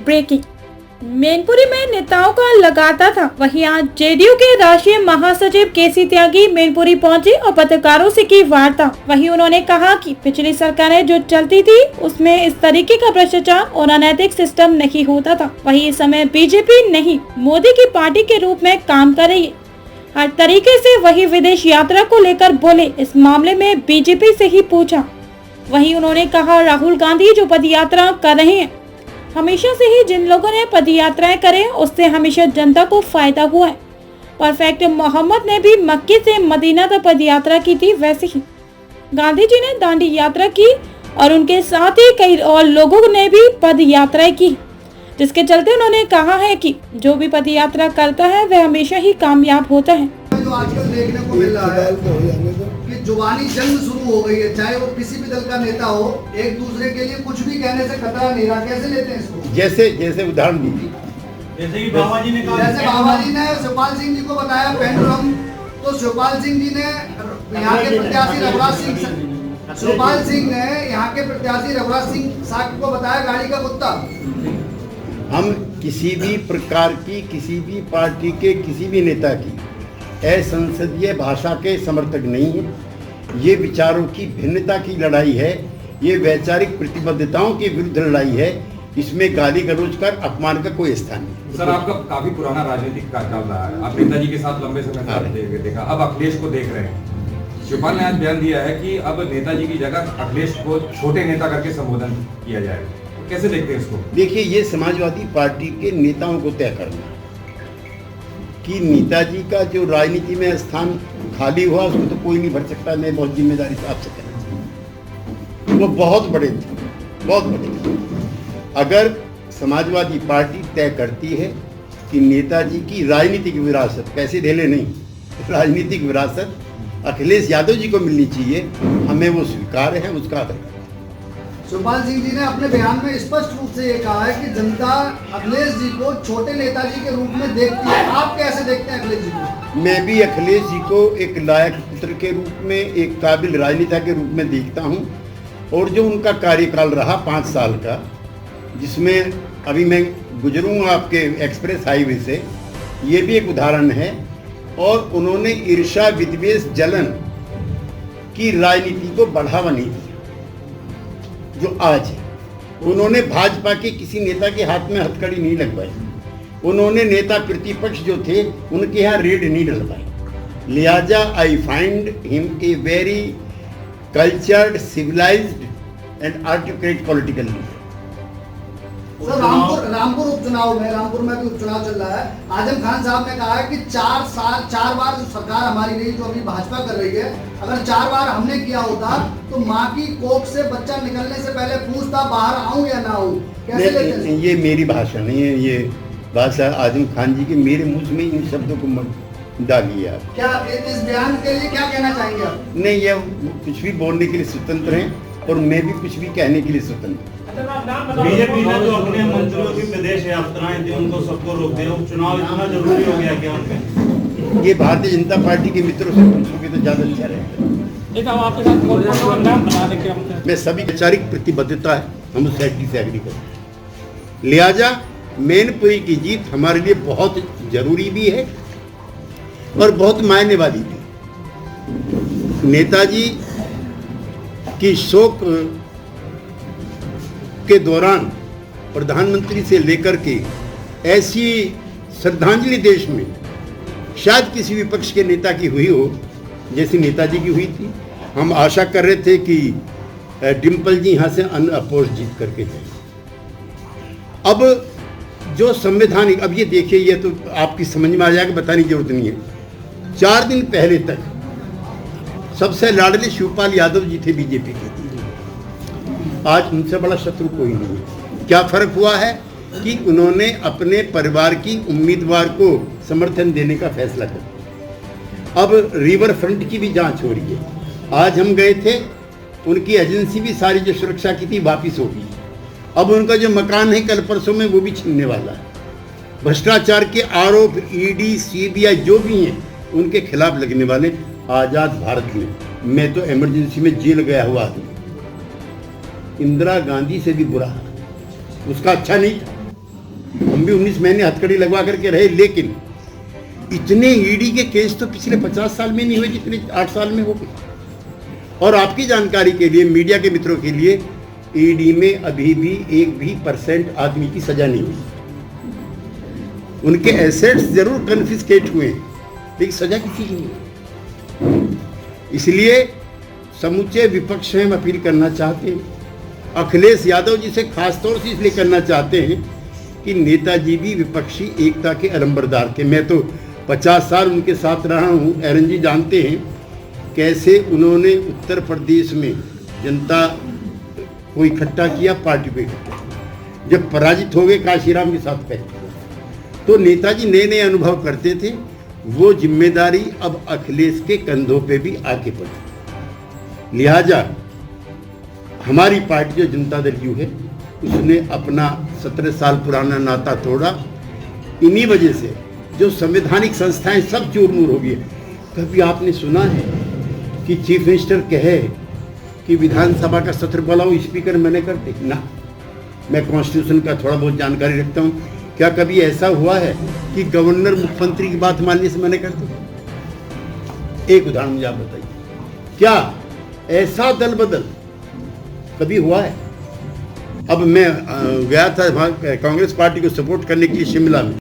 Breaking. Mainpuri में नेताओं का लगाता था, वहीं आज जेडीयू के राष्ट्रीय महासचिव केसी त्यागी मैनपुरी पहुंचे और पत्रकारों से की वार्ता। वहीं उन्होंने कहा कि पिछली सरकारें जो चलती थी उसमें इस तरीके का भ्रष्टाचार और अनैतिक सिस्टम नहीं होता था। वहीं इस समय बीजेपी नहीं, मोदी की पार्टी के रूप में काम कर रही है हर तरीके से। वही विदेश यात्रा को लेकर बोले, इस मामले में बीजेपी से ही पूछा। वहीं उन्होंने कहा, राहुल गांधी जो पद यात्रा कर रहे हैं, हमेशा से ही जिन लोगों ने पद यात्राएं करें उससे हमेशा जनता को फायदा हुआ है। परफेक्ट मोहम्मद ने भी मक्के से मदीना तक पद यात्रा की थी, वैसे ही गांधी जी ने दांडी यात्रा की और उनके साथ ही कई और लोगों ने भी पद यात्राएं की, जिसके चलते उन्होंने कहा है कि जो भी पद यात्रा करता है वह हमेशा ही कामयाब होता है। जो आजकल देखने को मिल रहा है कि जुबानी जंग शुरू हो गई है, चाहे वो किसी भी दल का नेता हो, एक दूसरे के लिए कुछ भी कहने से खतरा नहीं रहा। कैसे लेते हैं इसको? जैसे उदाहरण दीजिए, जैसे कि बाबा जी ने कहा, जैसे बाबा जी ने शिवपाल सिंह जी को बताया पेंडुलम, तो शिवपाल सिंह जी ने यहाँ के प्रत्याशी रघुराज सिंह साहब को बताया गाड़ी का कुत्ता। हम किसी भी प्रकार की, किसी भी पार्टी के, किसी भी नेता की असंसदीय भाषा के समर्थक नहीं है। ये विचारों की भिन्नता की लड़ाई है, ये वैचारिक प्रतिबद्धताओं के विरुद्ध लड़ाई है। इसमें गाली गलौज कर अपमान का कोई स्थान नहीं। सर, आपका काफी पुराना राजनीतिक कार्यकाल रहा है, आप नेताजी के साथ लंबे समय तक देखा, अब अखिलेश को देख रहे हैं। शिवपाल ने आज बयान दिया है कि अब नेताजी की जगह अखिलेश को छोटे नेता करके संबोधन किया जाए, कैसे देखते हैं इसको? देखिए, ये समाजवादी पार्टी के नेताओं को तय करना कि नेताजी का जो राजनीति में स्थान खाली हुआ उसको तो कोई नहीं भर सकता। मैं बहुत जिम्मेदारी से आपसे कहना चाहता हूँ, वो बहुत बड़े थे, बहुत बड़े थे। अगर समाजवादी पार्टी तय करती है कि नेताजी की राजनीतिक विरासत, पैसे धेले नहीं, राजनीतिक विरासत अखिलेश यादव जी को मिलनी चाहिए, हमें वो स्वीकार है, उसका आदर। शिवपाल सिंह जी ने अपने बयान में स्पष्ट रूप से ये कहा है कि जनता अखिलेश जी को छोटे नेताजी के रूप में देखती है। आप कैसे देखते हैं अखिलेश जी को? मैं भी अखिलेश जी को एक लायक पुत्र के रूप में, एक काबिल राजनेता के रूप में देखता हूं। और जो उनका कार्यकाल रहा 5 साल का, जिसमें अभी मैं गुजरूंगा आपके एक्सप्रेस हाईवे से, ये भी एक उदाहरण है। और उन्होंने ईर्ष्या, विद्वेष, जलन की राजनीति को बढ़ावा नहीं दिया जो आज है। उन्होंने भाजपा के किसी नेता के हाथ में हथकड़ी नहीं लगवाई, उन्होंने नेता प्रतिपक्ष जो थे उनके यहाँ रेड नहीं डलवाई। लिहाजा I find him a very cultured, civilised and articulate political leader. Sir, Rampur उपचुनाव में, रामपुर में भी उपचुनाव चल रहा है। आजम खान साहब ने कहा है कि 4 बार जो सरकार हमारी रही, जो अभी भाजपा कर रही है, अगर 4 बार हमने किया होता तो माँ की कोख से बच्चा निकलने से पहले पूछता बाहर आऊं या ना आऊं। कैसे लेते हैं? ये मेरी भाषा नहीं है, ये भाषा आजम खान जी की। मेरे मुंह में इन शब्दों को मत डालिए आप। क्या इस बयान के लिए क्या कहना चाहेंगे आप? नहीं, ये कुछ भी बोलने के लिए स्वतंत्र हैं और मैं भी कुछ भी कहने के लिए स्वतंत्र। बीजेपी ने जो अपने मंत्रियों की विदेश यात्राएं थी उनको सबको रोक दिया, उपचुनाव इतना जरूरी हो गया क्या उनके? ये भारतीय जनता पार्टी के मित्रों से पूछोगे तो ज्यादा अच्छा रहेगा। मैं सभी वैचारिक प्रतिबद्धता है, हम उस साइड से एग्री करते। लिहाजा मैनपुरी की जीत हमारे लिए बहुत जरूरी भी है और बहुत मायने वाली भी। नेताजी की शोक के दौरान प्रधानमंत्री से लेकर के ऐसी श्रद्धांजलि देश में शायद किसी विपक्ष के नेता की हुई हो जैसी नेताजी की हुई थी। हम आशा कर रहे थे कि डिम्पल जी यहाँ से अनअपोज जीत करके जाए। अब जो संवैधानिक, अब ये देखिए, ये तो आपकी समझ में आ जाएगा, बताने की जरूरत नहीं है। 4 दिन पहले तक सबसे लाडले शिवपाल यादव जी थे बीजेपी के। आज उनसे बड़ा शत्रु कोई नहीं है। क्या फर्क हुआ है कि उन्होंने अपने परिवार की उम्मीदवार को समर्थन देने का फैसला कर। अब रिवर फ्रंट की भी जांच हो रही है। आज हम गए थे, उनकी एजेंसी भी सारी जो सुरक्षा की थी वापिस होगी। अब उनका जो मकान है कल परसों में वो भी छीनने वाला है। भ्रष्टाचार के आरोप ईडी, सीबीआई जो भी हैं उनके खिलाफ लगने वाले। आजाद भारत में मैं तो इमरजेंसी में जेल गया हुआ आदमी, इंदिरा गांधी से भी बुरा, उसका अच्छा नहीं था। हम भी 19 महीने हथकड़ी लगवा करके रहे, लेकिन इतने ईडी के केस तो पिछले 50 साल में नहीं हुए जितने 8 साल में हो गए। और आपकी जानकारी के लिए, मीडिया के मित्रों के लिए, ईडी में अभी भी 1% आदमी की सजा नहीं हुई। उनके एसेट्स जरूर कन्फिस्केट हुए, लेकिन सजा किसी की नहीं। इसलिए समूचे विपक्ष से हम अपील करना चाहते हैं, अखिलेश यादव जी से खासतौर से इसलिए करना चाहते हैं कि नेताजी भी विपक्षी एकता के अलंबरदार थे। मैं तो 50 साल उनके साथ रहा हूँ। एरन जी जानते हैं कैसे उन्होंने उत्तर प्रदेश में जनता को इकट्ठा किया, पार्टी को इकट्ठा किया। जब पराजित हो गए काशीराम के साथ पहले, तो नेताजी नए नए अनुभव करते थे। वो जिम्मेदारी अब अखिलेश के कंधों पे भी आके पड़ी। लिहाजा हमारी पार्टी जो जनता दल यू है, उसने अपना 17 साल पुराना नाता तोड़ा। इन्हीं वजह से जो संवैधानिक संस्थाएं सब चूरमूर हो गई। कभी आपने सुना है कि चीफ मिनिस्टर कहे कि विधानसभा का सत्र बुलाओ, स्पीकर मैंने कर दे? ना, मैं कॉन्स्टिट्यूशन का थोड़ा बहुत जानकारी रखता हूँ। क्या कभी ऐसा हुआ है कि गवर्नर मुख्यमंत्री की बात मानने से मैंने कर दे? एक उदाहरण मुझे आप बताइए, क्या ऐसा दल बदल कभी हुआ है? अब मैं गया था कांग्रेस पार्टी को सपोर्ट करने के लिए शिमला में।